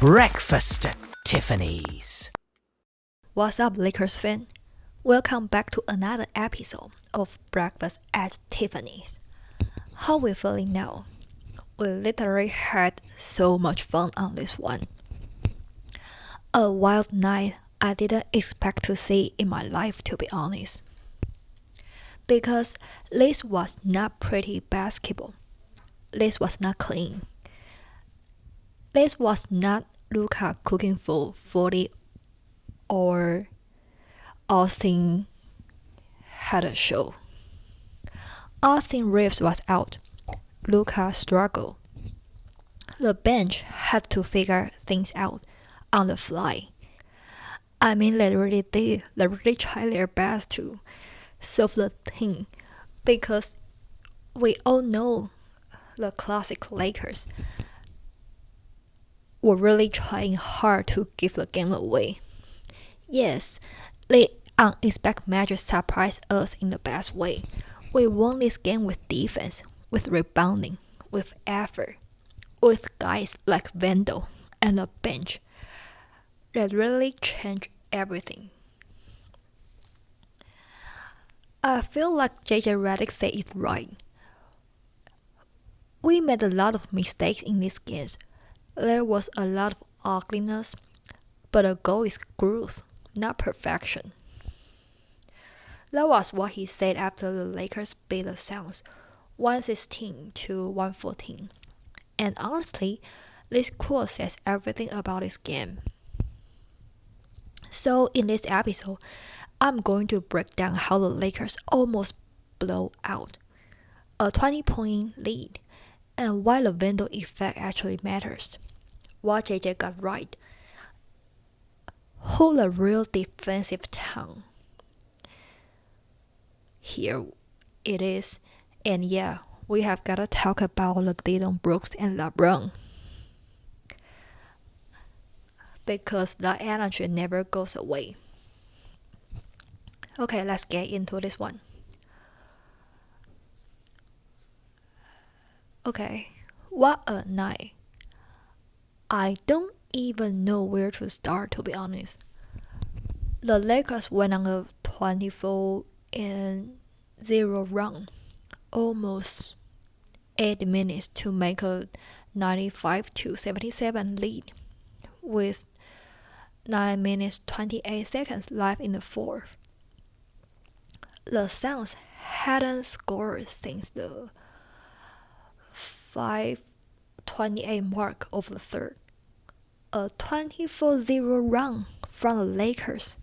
Breakfast at Tiffany's. What's up, Lakers fan? Welcome back to another episode of Breakfast at Tiffany's. How we feeling now? We literally had so much fun on this one. A wild night I didn't expect to see in my life, to be honest. Because this was not pretty basketball. This was not clean. This was not Luka cooking for 40 or Austin had a show. Austin Reeves was out. Luka struggled. The bench had to figure things out on the fly. I mean, they really did. They really tried their best to solve the thing because we all know the classic Lakers were really trying hard to give the game away. Yes, the unexpected matches surprised us in the best way. We won this game with defense, with rebounding, with effort, with guys like Vando and the bench that really changed everything. I feel like JJ Redick said it right. We made a lot of mistakes in these games. There was a lot of ugliness, but the goal is growth, not perfection. That was what he said after the Lakers beat the Suns 116 to 114. And honestly, this quote says everything about this game. So in this episode, I'm going to break down how the Lakers almost blow out a 20-point lead and why the Vando effect actually matters. What JJ got right. Who the real defensive tongue. Here it is. And yeah, we have gotta talk about the Dillon Brooks and LeBron. Because the energy never goes away. Okay, let's get into this one. Okay, what a night. I don't even know where to start, to be honest. The Lakers went on a 24-0 run, almost 8 minutes to make a 95-77 lead, with 9 minutes 28 seconds left in the fourth. The Suns hadn't scored since the 5:28 mark of the third. A 24-0 run from the Lakers.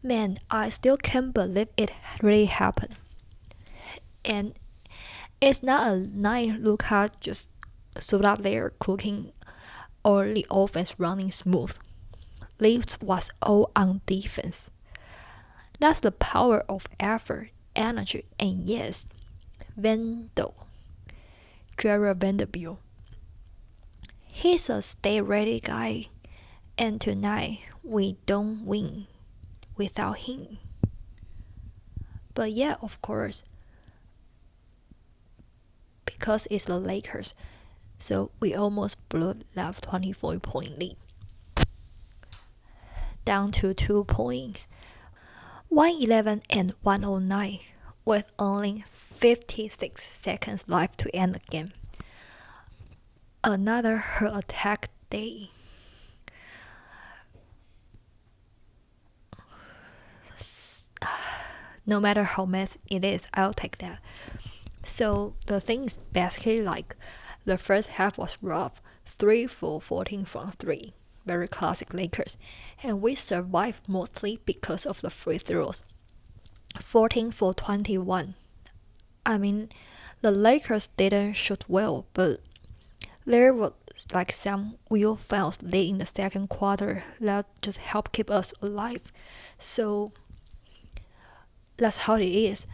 Man, I still can't believe it really happened. And it's not a night Luka just stood up there cooking or the offense running smooth. This was all on defense. That's the power of effort, energy, and yes, Vando. Jared Vanderbilt. He's a stay-ready guy, and tonight we don't win without him. But yeah, of course, because it's the Lakers, so we almost blew that 24-point lead. Down to 2 points. 111 and 109 with only 56 seconds left to end the game. Another heart attack day. No matter how messy it is, I'll take that. So the thing is basically like the first half was rough, 3 for 14 from 3. Very classic Lakers. And we survived mostly because of the free throws. 14 for 21. I mean, the Lakers didn't shoot well, but there was like some wheel fouls late in the second quarter that just helped keep us alive. So that's how it is.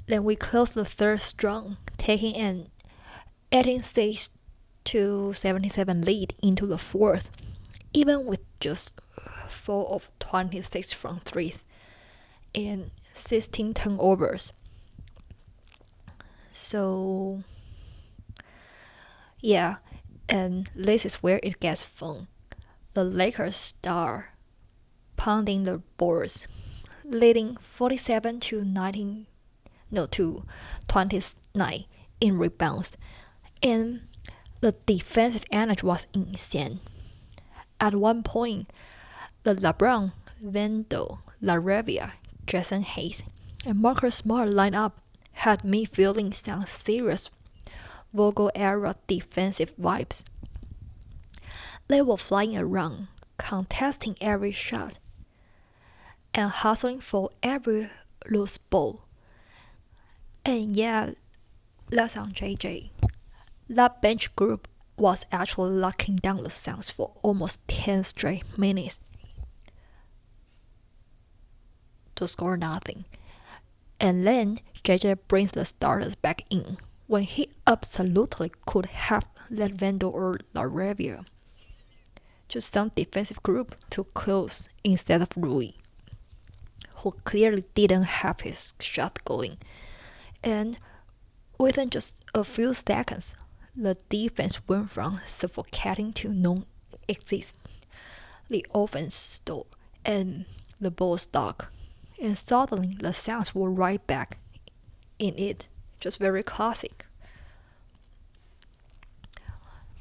Then we closed the third strong, taking an 18-6 to 77 lead into the fourth, even with just 4 of 26 from threes and 16 turnovers. So yeah, and this is where it gets fun. the Lakers star pounding the boards, leading 47 to 29 in rebounds, and the defensive energy was insane. At one point, the LeBron, Vando, Jason Hayes, and Marcus Smart lineup had me feeling some serious Vogel era defensive vibes. They were flying around, contesting every shot, and hustling for every loose ball. And yeah, that's on JJ. That bench group was actually locking down the Suns for almost 10 straight minutes to score nothing. And then JJ brings the starters back in when he absolutely could have let Vando or Laravia just some defensive group to close instead of Rui, who clearly didn't have his shot going. And within just a few seconds, the defense went from suffocating to non-existent. The offense stalled and the ball stuck, and suddenly the Suns were right back in it. Just very classic.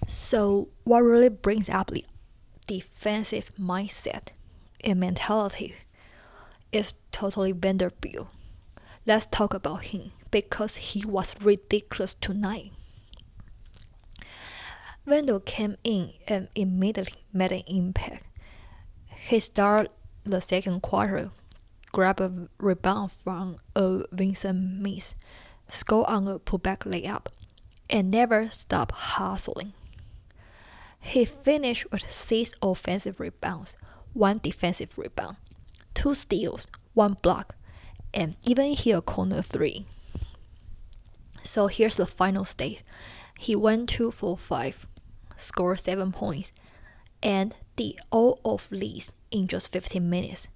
So what really brings up the defensive mindset and mentality is totally Vanderbilt. Let's talk about him because he was ridiculous tonight. Vando came in and immediately made an impact. He started the second quarter, grabbed a rebound from a Vincent miss, scored on a putback layup, and never stopped hustling. He finished with 6 offensive rebounds, 1 defensive rebound, 2 steals, 1 block, and even hit a corner 3. So here's the final state. He went 2 for 5, scored 7 points, and did all of these in just 15 minutes.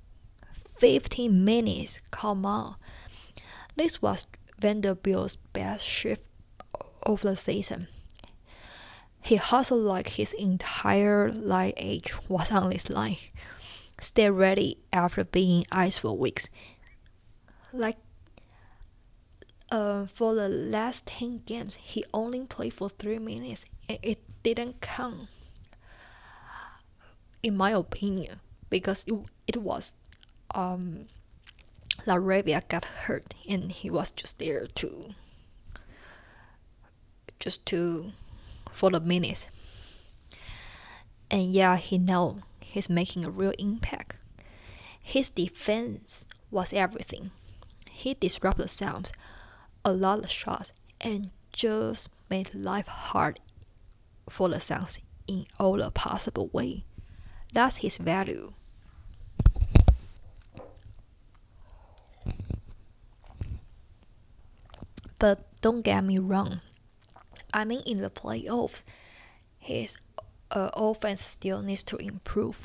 15 minutes, come on. This was Vanderbilt's best shift of the season. He hustled like his entire lineage was on this line. Stay ready after being iced for weeks. Like, for the last 10 games, he only played for 3 minutes, and it didn't count, in my opinion, because it was Laravia got hurt, and he was just there for the minutes. And yeah, he know he's making a real impact. His defense was everything. He disrupted the Suns, a lot of shots, and just made life hard for the Suns in all the possible way. That's his value. But don't get me wrong. I mean, in the playoffs, his offense still needs to improve.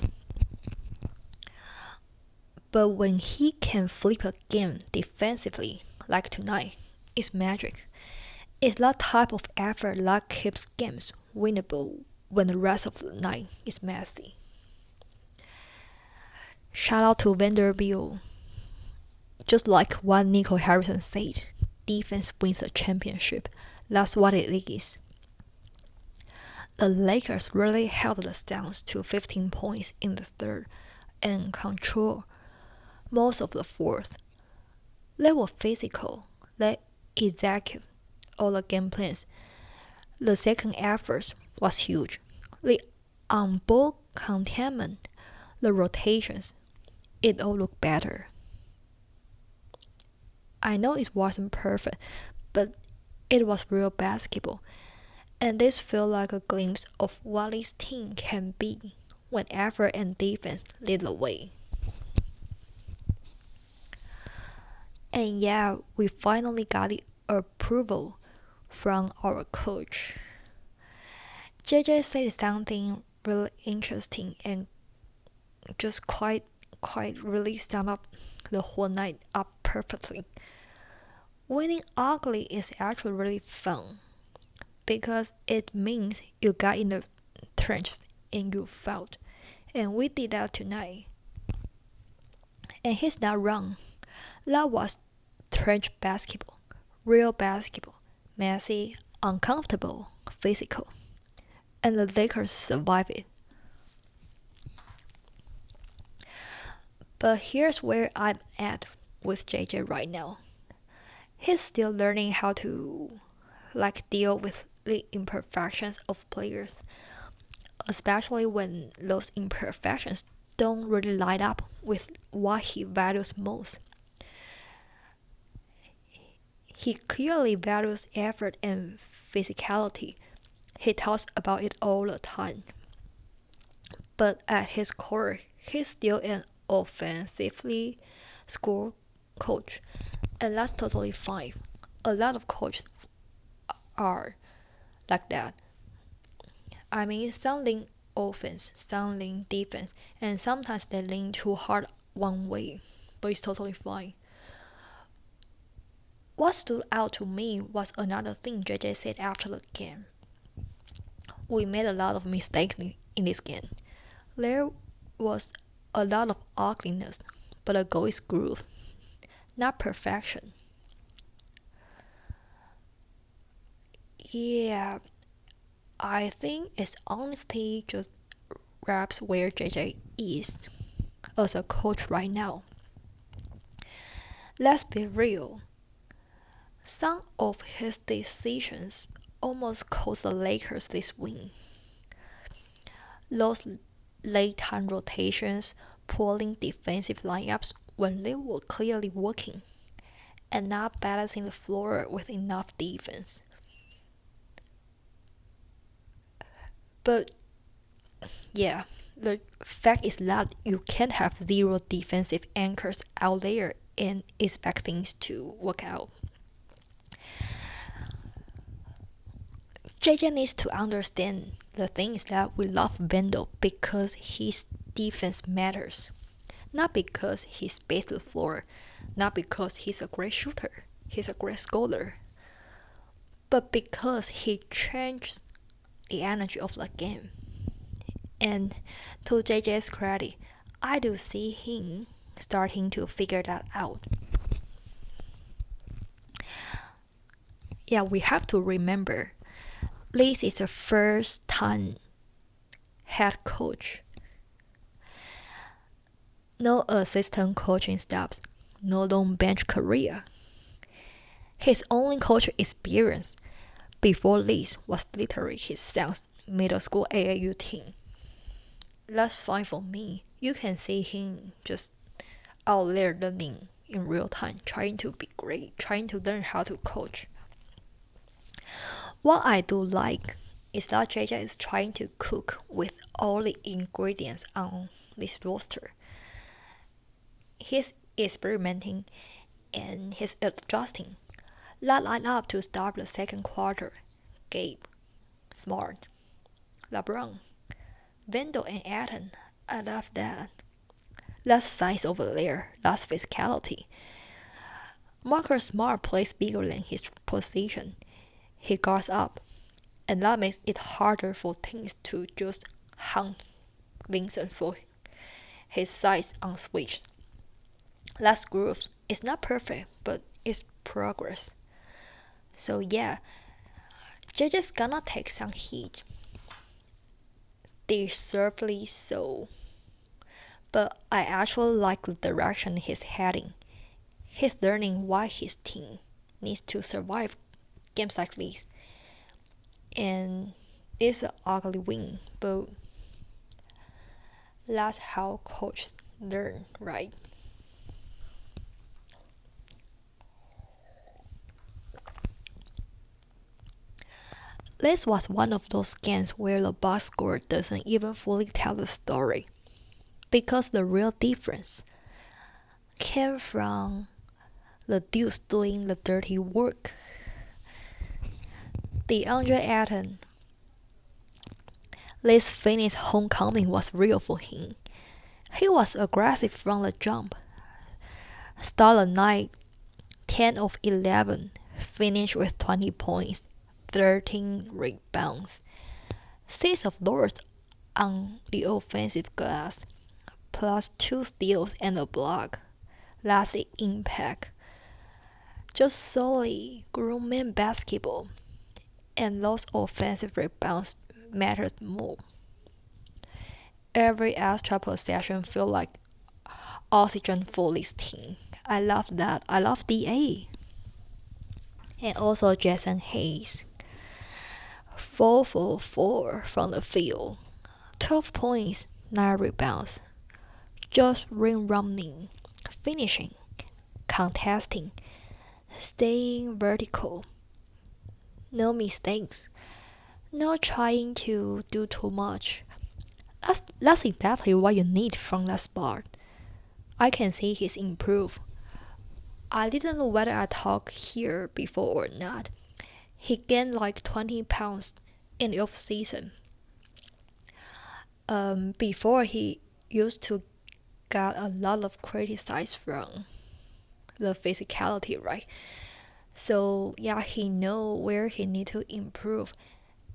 But when he can flip a game defensively, like tonight, it's magic. It's that type of effort that keeps games winnable when the rest of the night is messy. Shout out to Vanderbilt. Just like what Nico Harrison said, defense wins a championship. That's what it is. The Lakers really held the Suns to 15 points in the third and controlled most of the fourth. They were physical. They executed all the game plans. The second effort was huge. The on-ball containment, the rotations, it all looked better. I know it wasn't perfect, but it was real basketball. And this felt like a glimpse of what this team can be when effort and defense lead the way. And yeah, we finally got the approval from our coach. JJ said something really interesting and just quite really summed up the whole night up perfectly. Winning ugly is actually really fun because it means you got in the trenches and you fought And we did that tonight. And he's not wrong. That was trench basketball, real basketball, messy, uncomfortable, physical. And the Lakers survived it. But here's where I'm at with JJ right now. He's still learning how to deal with the imperfections of players, especially when those imperfections don't really line up with what he values most. He clearly values effort and physicality. He talks about it all the time. But at his core, he's still an offensively skilled coach, and that's totally fine. A lot of coaches are like that. I mean, some lean offense, some lean defense, and sometimes they lean too hard one way, but it's totally fine. What stood out to me was another thing JJ said after the game. We made a lot of mistakes in this game. There was a lot of ugliness, but the goal is growth, not perfection. Yeah, I think it's honestly just wraps where JJ is as a coach right now. Let's be real. Some of his decisions almost cost the Lakers this win. Those late time rotations, pulling defensive lineups when they were clearly working, and not balancing the floor with enough defense. But yeah, the fact is that you can't have zero defensive anchors out there and expect things to work out. JJ needs to understand the thing is that we love Vando because his defense matters. Not because he spaced the floor, not because he's a great shooter, he's a great scorer, but because he changes the energy of the game. And to JJ's credit, I do see him starting to figure that out. Yeah, we have to remember this is the first time head coach. No assistant coaching staffs, no long bench career. His only coaching experience before this was literally his son's middle school AAU team. That's fine for me. You can see him just out there learning in real time, trying to be great, trying to learn how to coach. What I do like is that JJ is trying to cook with all the ingredients on this roster. He's experimenting and he's adjusting. That line up to start the second quarter: Gabe, Smart, LeBron, Vando, and Atten. I love that. That's size over there. That's physicality. Marcus Smart plays bigger than his position. He guards up, and that makes it harder for teams to just hunt Vincent for his size on switch. That's growth. It's not perfect, but it's progress. So yeah, JJ's gonna take some heat. Deservedly so. But I actually like the direction he's heading. He's learning why his team needs to survive games like this. And it's an ugly win, but that's how coaches learn, right? This was one of those games where the box score doesn't even fully tell the story, because the real difference came from the dudes doing the dirty work. DeAndre Ayton, this Phoenix homecoming was real for him. He was aggressive from the jump. Started the night 10 of 11, finished with 20 points, 13 rebounds. 6 of those on the offensive glass, plus 2 steals and a block. That's the impact. Just solely grown-man basketball, and those offensive rebounds matters more. Every extra possession feels like oxygen for this team. I love that. I love DA. And also Jason Hayes. 4 for 4 from the field. 12 points, 9 rebounds. Just rim running, finishing, contesting, staying vertical. No mistakes. Not trying to do too much. That's exactly what you need from that spot. I can see he's improved. I didn't know whether I talked here before or not. He gained like 20 pounds in the off season. Before he used to get a lot of criticized from the physicality, right? So yeah, he know where he need to improve,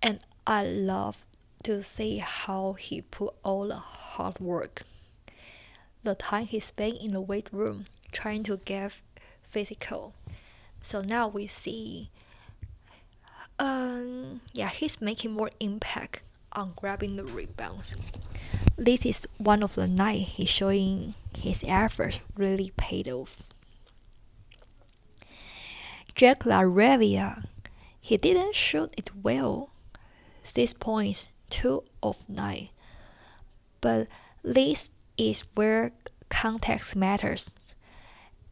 and I love to see how he put all the hard work, the time he spent in the weight room trying to get physical. So now we see, he's making more impact on grabbing the rebounds. This is one of the nights he's showing his efforts really paid off. Jack LaRavia, he didn't shoot it well. 6 points, 2 of 9. But this is where context matters.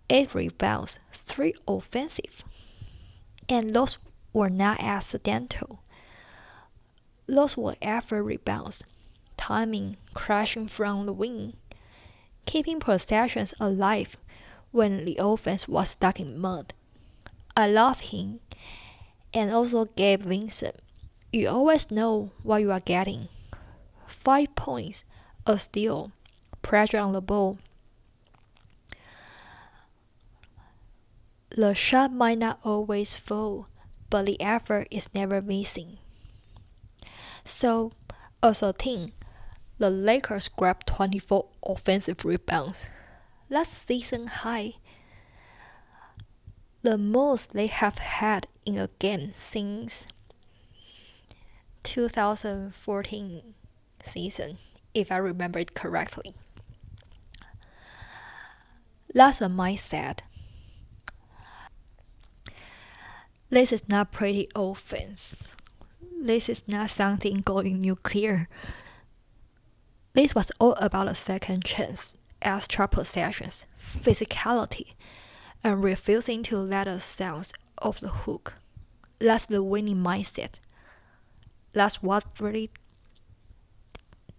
8 rebounds, 3 offensive. And those were not accidental. Those were effort rebounds, timing, crashing from the wing, keeping possessions alive when the offense was stuck in mud. I love him, and also Gabe Vincent. You always know what you are getting. 5 points, a steal, pressure on the ball. The shot might not always fall, but the effort is never missing. So, as a team, the Lakers grabbed 24 offensive rebounds. That's season high. The most they have had in a game since 2014 season, if I remember it correctly. That's a mindset. This is not pretty offense. This is not something going nuclear. This was all about a second chance, extra possessions, physicality, and refusing to let us down off the hook. That's the winning mindset. That's what really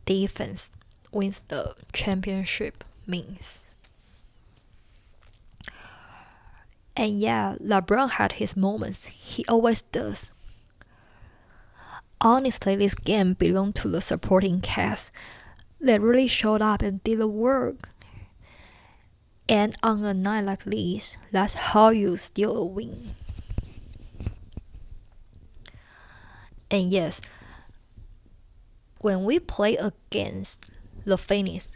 defense wins the championship means. And yeah, LeBron had his moments. He always does. Honestly, this game belonged to the supporting cast. They really showed up and did the work. And on a night like this, that's how you steal a win. And yes, when we play against the Phoenix,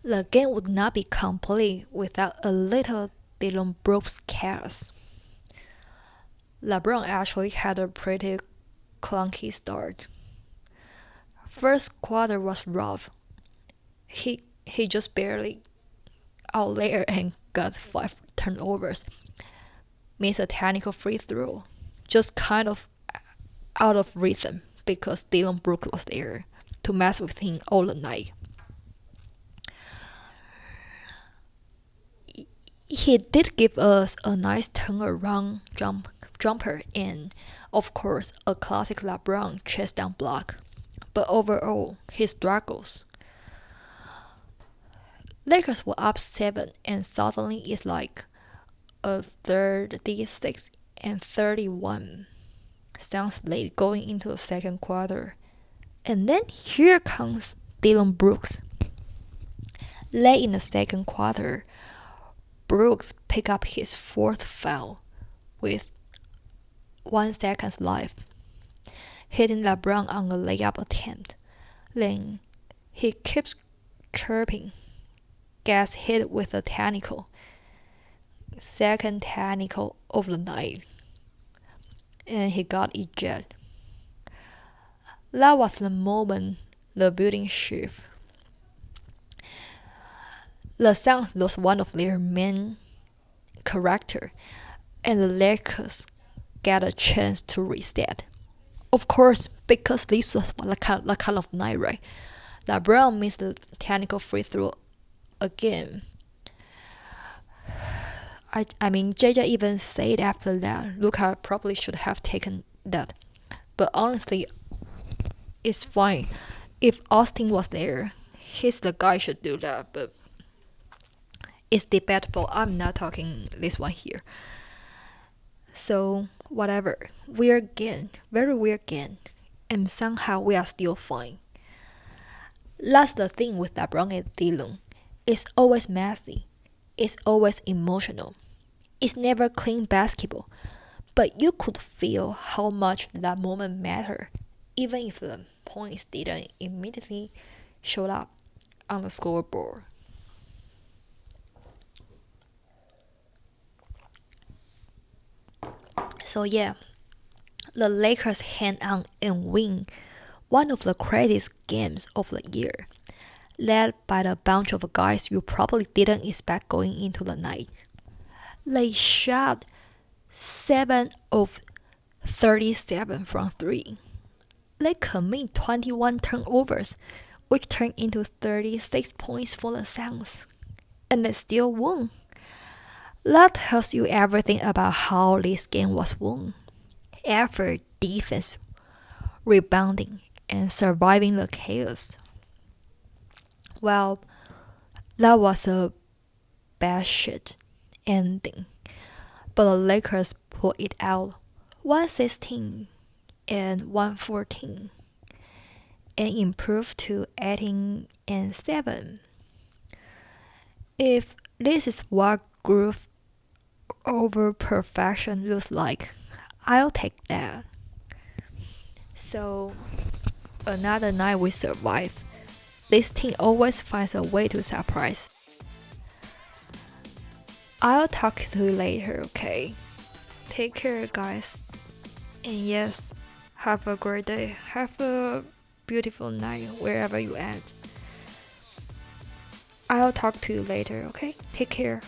the game would not be complete without a little Dillon Brooks chaos. LeBron actually had a pretty clunky start. First quarter was rough. He just barely out there and got 5 turnovers. Missed a technical free throw. Just kind of out of rhythm because Dillon Brooks was there to mess with him all the night. He did give us a nice turnaround jumper and, of course, a classic LeBron chase down block. But overall, he struggles. Lakers were up 7 and suddenly it's like a 36 and 31. Sounds late going into the second quarter. And then here comes Dillon Brooks. Late in the second quarter, Brooks picked up his 4th foul with 1 second left, hitting LeBron on a layup attempt. Then he keeps chirping, gets hit with a technical, second technical of the night, and he got ejected. That was the moment the building shifted. The Suns lost one of their main characters, and the Lakers get a chance to reset. Of course, because this was the kind of night, right? LeBron missed the technical free throw again. I mean, JJ even said after that, Luka probably should have taken that. But honestly, it's fine. If Austin was there, he's the guy should do that. But it's debatable. I'm not talking this one here. So, whatever. Weird game. Very weird game. And somehow we are still fine. That's the thing with LeBron and Dillon. It's always messy. It's always emotional. It's never clean basketball. But you could feel how much that moment mattered, even if the points didn't immediately show up on the scoreboard. So yeah, the Lakers hang on and win one of the craziest games of the year, led by a bunch of guys you probably didn't expect going into the night. They shot 7 of 37 from 3. They commit 21 turnovers, which turned into 36 points for the Suns, and they still won. That tells you everything about how this game was won. Effort, defense, rebounding, and surviving the chaos. Well, that was a bad shit ending. But the Lakers pulled it out 116 and 114 and improved to 18 and 7. If this is what growth over perfection looks like, I'll take that. So, another night we survive. This team always finds a way to surprise. I'll talk to you later, okay? Take care, guys. And yes, have a great day. Have a beautiful night wherever you at. I'll talk to you later, okay? Take care.